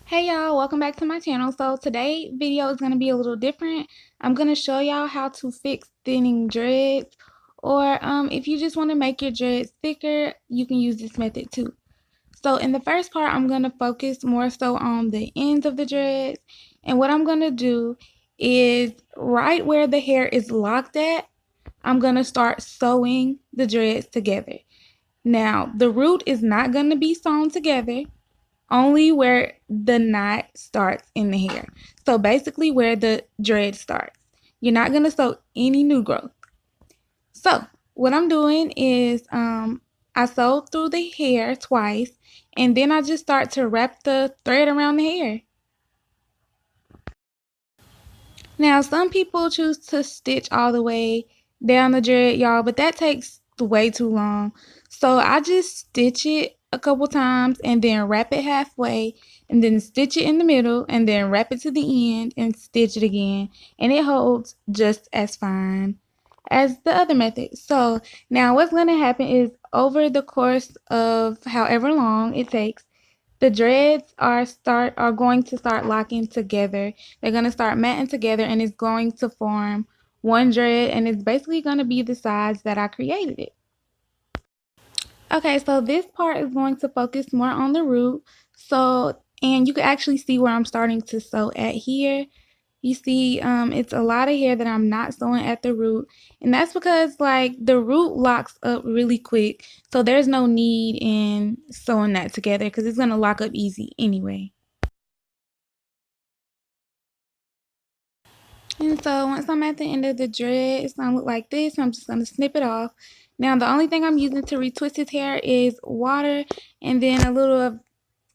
Hey y'all, welcome back to my channel. So today video is going to be a little different. I'm going to show y'all how to fix thinning dreads, or if you just want to make your dreads thicker, you can use this method too. So in the first part, I'm going to focus more so on the ends of the dreads, and what I'm going to do is right where the hair is locked at, I'm going to start sewing the dreads together. Now the root is not going to be sewn together, only where the knot starts in the hair. So basically where the dread starts. You're not going to sew any new growth. So what I'm doing is I sew through the hair twice, and then I just start to wrap the thread around the hair. Now some people choose to stitch all the way down the dread, y'all, but that takes way too long. So I just stitch it a couple times and then wrap it halfway and then stitch it in the middle and then wrap it to the end and stitch it again, and it holds just as fine as the other method. So now what's going to happen is over the course of however long it takes, the dreads are going to start locking together. They're going to start matting together, and it's going to form one dread, and it's basically going to be the size that I created it. Okay, so this part is going to focus more on the root. So, and you can actually see where I'm starting to sew at here. You see, it's a lot of hair that I'm not sewing at the root, and that's because like the root locks up really quick, so there's no need in sewing that together because it's gonna lock up easy anyway. And so once I'm at the end of the dread, it's gonna look like this. I'm just gonna snip it off. Now the only thing I'm using to retwist his hair is water and then a little of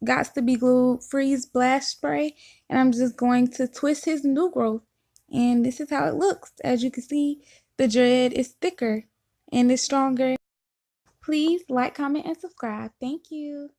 Gots to Be Glued Freeze Blast Spray, and I'm just going to twist his new growth, and this is how it looks. As you can see, the dread is thicker and is stronger. Please like, comment, and subscribe. Thank you.